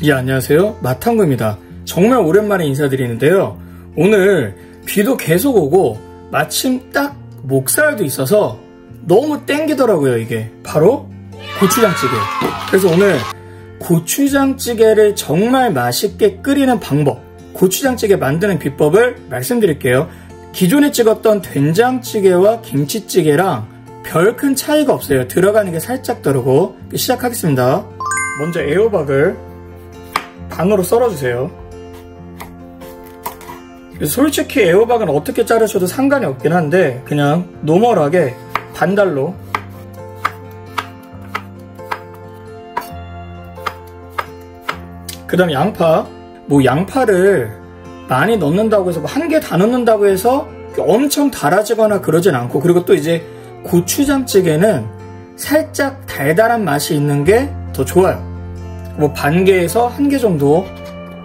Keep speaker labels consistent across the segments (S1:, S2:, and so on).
S1: 예, 안녕하세요. 마탕구입니다. 정말 오랜만에 인사드리는데요. 오늘 비도 계속 오고 마침 딱 목살도 있어서 너무 땡기더라고요. 이게 바로 고추장찌개. 그래서 오늘 고추장찌개를 정말 맛있게 끓이는 방법, 고추장찌개 만드는 비법을 말씀드릴게요. 기존에 찍었던 된장찌개와 김치찌개랑 별 큰 차이가 없어요. 들어가는 게 살짝 다르고. 시작하겠습니다. 먼저 애호박을 반으로 썰어주세요. 솔직히 애호박은 어떻게 자르셔도 상관이 없긴 한데 그냥 노멀하게 반달로. 그 다음에 양파. 양파를 많이 넣는다고 해서 한 개 다 넣는다고 해서 엄청 달아지거나 그러진 않고, 그리고 또 이제 고추장찌개는 살짝 달달한 맛이 있는 게 더 좋아요. 반 개에서 한 개 정도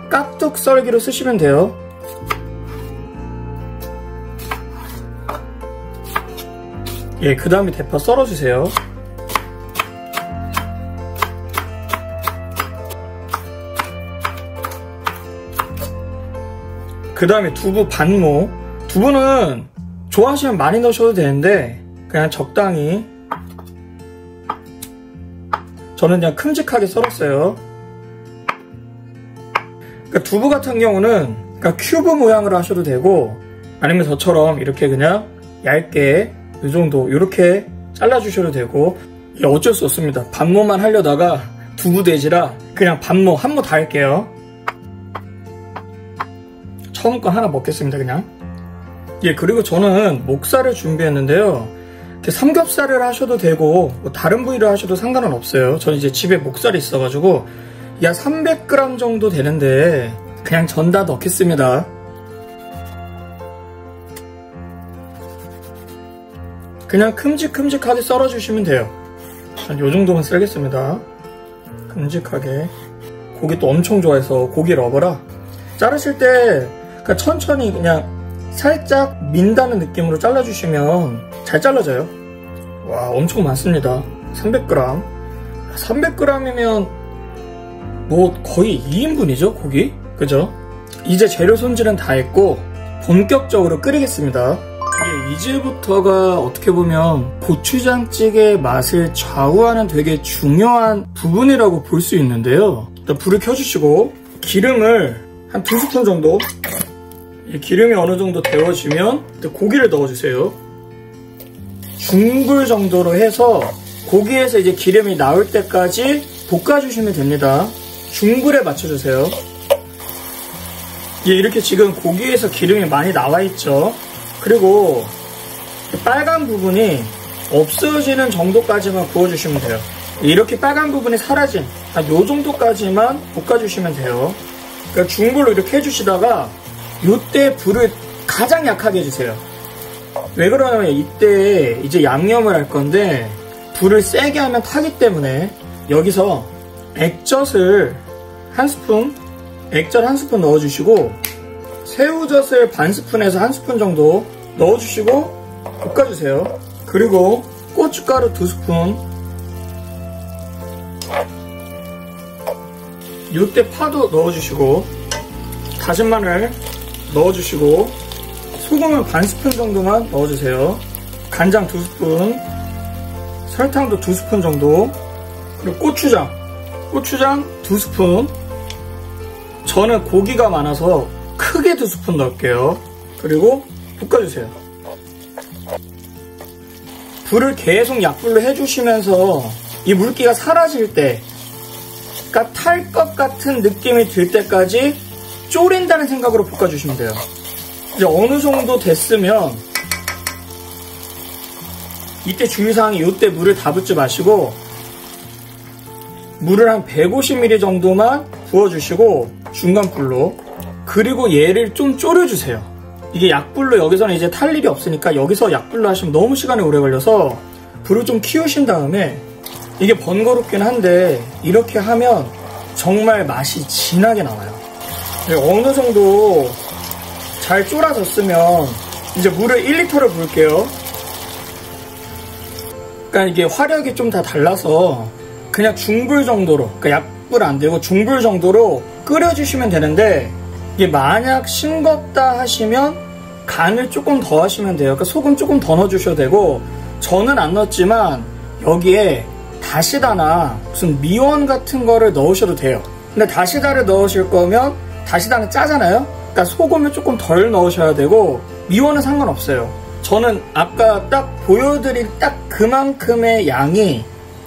S1: 깍둑 썰기로 쓰시면 돼요. 예, 그 다음에 대파 썰어주세요. 그 다음에 두부 반모. 두부는 좋아하시면 많이 넣으셔도 되는데 그냥 적당히. 저는 그냥 큼직하게 썰었어요. 그러니까 두부 같은 경우는 큐브 모양으로 하셔도 되고, 아니면 저처럼 이렇게 그냥 얇게 이 정도 이렇게 잘라주셔도 되고. 어쩔 수 없습니다. 반모만 하려다가 두부 돼지라 그냥 반모, 한모 다 할게요. 처음 거 하나 먹겠습니다. 그냥. 예, 그리고 저는 목살을 준비했는데요. 삼겹살을 하셔도 되고 다른 부위를 하셔도 상관은 없어요. 저는 이제 집에 목살이 있어가지고 약 300g 정도 되는데 그냥 전 다 넣겠습니다. 그냥 큼직큼직하게 썰어주시면 돼요. 한 요 정도만 썰겠습니다. 큼직하게. 고기 또 엄청 좋아해서 고기 러버라 자르실 때 천천히 그냥 살짝 민다는 느낌으로 잘라주시면 잘 잘라져요. 와, 엄청 많습니다. 300g. 300g이면 거의 2인분이죠, 고기? 그죠? 이제 재료 손질은 다 했고 본격적으로 끓이겠습니다. 이제부터가 어떻게 보면 고추장찌개의 맛을 좌우하는 되게 중요한 부분이라고 볼 수 있는데요. 일단 불을 켜주시고 기름을 한 2스푼 정도, 기름이 어느 정도 데워지면 고기를 넣어주세요. 중불 정도로 해서 고기에서 이제 기름이 나올 때까지 볶아주시면 됩니다. 중불에 맞춰주세요. 이렇게 지금 고기에서 기름이 많이 나와 있죠. 그리고 빨간 부분이 없어지는 정도까지만 구워주시면 돼요. 이렇게 빨간 부분이 사라진 요 정도까지만 볶아주시면 돼요. 그러니까 중불로 이렇게 해주시다가 이때 불을 가장 약하게 해주세요. 왜 그러냐면 이때 이제 양념을 할 건데 불을 세게 하면 타기 때문에 여기서 액젓을 한 스푼, 액젓 한 스푼 넣어주시고 새우젓을 반 스푼에서 한 스푼 정도 넣어주시고 볶아주세요. 그리고 고춧가루 2스푼, 이때 파도 넣어주시고 다진 마늘 넣어주시고 소금을 반 스푼 정도만 넣어주세요. 간장 2스푼, 설탕도 2스푼 정도, 그리고 고추장 2스푼. 저는 고기가 많아서 크게 2스푼 넣을게요. 그리고 볶아주세요. 불을 계속 약불로 해주시면서 이 물기가 사라질 때, 탈 것 같은 느낌이 들 때까지 졸인다는 생각으로 볶아주시면 돼요. 이제 어느 정도 됐으면 이때 주의사항이 이때 물을 다 붓지 마시고 물을 한 150ml 정도만 부어주시고 중간불로, 그리고 얘를 좀 졸여주세요. 이게 약불로 여기서는 이제 탈 일이 없으니까 여기서 약불로 하시면 너무 시간이 오래 걸려서 불을 좀 키우신 다음에, 이게 번거롭긴 한데 이렇게 하면 정말 맛이 진하게 나와요. 어느 정도 잘 졸아졌으면 이제 물을 1리터를 부을게요. 그러니까 이게 화력이 좀 다 달라서 그냥 중불 정도로, 그러니까 약불 안 되고 중불 정도로 끓여주시면 되는데, 이게 만약 싱겁다 하시면 간을 조금 더 하시면 돼요. 그러니까 소금 조금 더 넣어주셔도 되고, 저는 안 넣었지만 여기에 다시다나 무슨 미원 같은 거를 넣으셔도 돼요. 근데 다시다를 넣으실 거면 다시다는 짜잖아요. 그러니까 소금을 조금 덜 넣으셔야 되고, 미원은 상관없어요. 저는 아까 딱 보여드린 딱 그만큼의 양이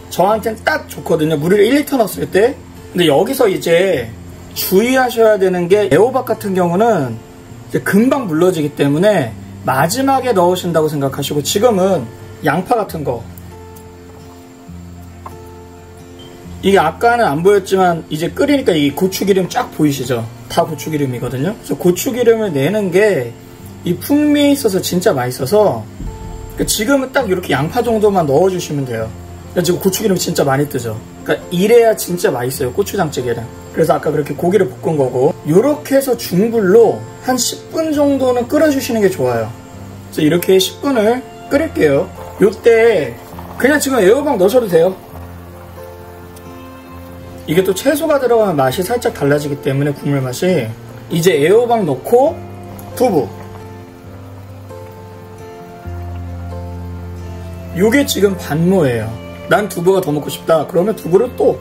S1: 저한테는 딱 좋거든요. 물을 1리터 넣었을 때. 근데 여기서 이제 주의하셔야 되는 게, 애호박 같은 경우는 이제 금방 물러지기 때문에 마지막에 넣으신다고 생각하시고, 지금은 양파 같은 거, 이게 아까는 안 보였지만 이제 끓이니까 이 고추기름 쫙 보이시죠? 다 고추기름이거든요. 그래서 고추기름을 내는 게 이 풍미에 있어서 진짜 맛있어서, 지금은 딱 이렇게 양파 정도만 넣어주시면 돼요. 지금 고추기름 진짜 많이 뜨죠? 그러니까 이래야 진짜 맛있어요, 고추장찌개는. 그래서 아까 그렇게 고기를 볶은 거고, 이렇게 해서 중불로 한 10분 정도는 끓여주시는 게 좋아요. 그래서 이렇게 10분을 끓일게요. 요때 그냥 지금 애호박 넣으셔도 돼요. 이게 또 채소가 들어가면 맛이 살짝 달라지기 때문에, 국물 맛이. 이제 애호박 넣고 두부, 요게 지금 반모예요. 난 두부가 더 먹고 싶다 그러면 두부를 또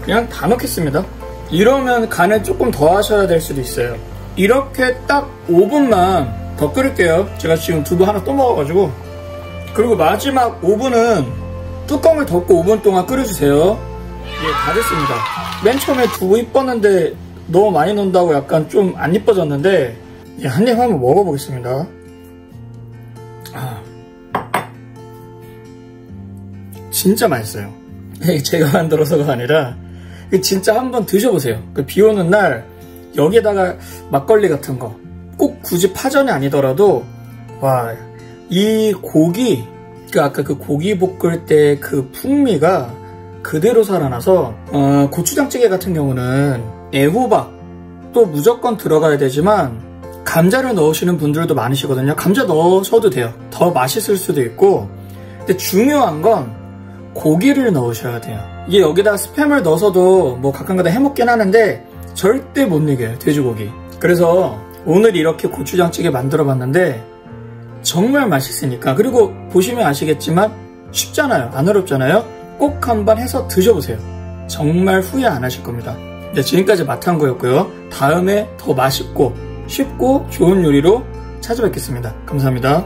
S1: 그냥 다 넣겠습니다. 이러면 간을 조금 더 하셔야 될 수도 있어요. 이렇게 딱 5분만 더 끓일게요. 제가 지금 두부 하나 또 먹어가지고. 그리고 마지막 5분은 뚜껑을 덮고 5분 동안 끓여주세요. 예, 다 됐습니다. 맨 처음에 두부 이뻤는데 너무 많이 넣는다고 약간 좀 안 이뻐졌는데, 예, 한 입 한번 먹어보겠습니다. 진짜 맛있어요. 제가 만들어서가 아니라 진짜 한번 드셔보세요. 비 오는 날 여기에다가 막걸리 같은 거, 꼭 굳이 파전이 아니더라도, 와, 이 고기, 아까 그 고기 볶을 때 그 풍미가 그대로 살아나서, 고추장찌개 같은 경우는 애호박 또 무조건 들어가야 되지만 감자를 넣으시는 분들도 많으시거든요. 감자 넣으셔도 돼요. 더 맛있을 수도 있고. 근데 중요한 건 고기를 넣으셔야 돼요. 이게 여기다가 스팸을 넣어서도 뭐 가끔가다 해먹긴 하는데 절대 못 이겨요, 돼지고기. 그래서 오늘 이렇게 고추장찌개 만들어 봤는데 정말 맛있으니까, 그리고 보시면 아시겠지만 쉽잖아요. 안 어렵잖아요. 꼭 한번 해서 드셔보세요. 정말 후회 안 하실 겁니다. 네, 지금까지 맛탐구였고요. 다음에 더 맛있고 쉽고 좋은 요리로 찾아뵙겠습니다. 감사합니다.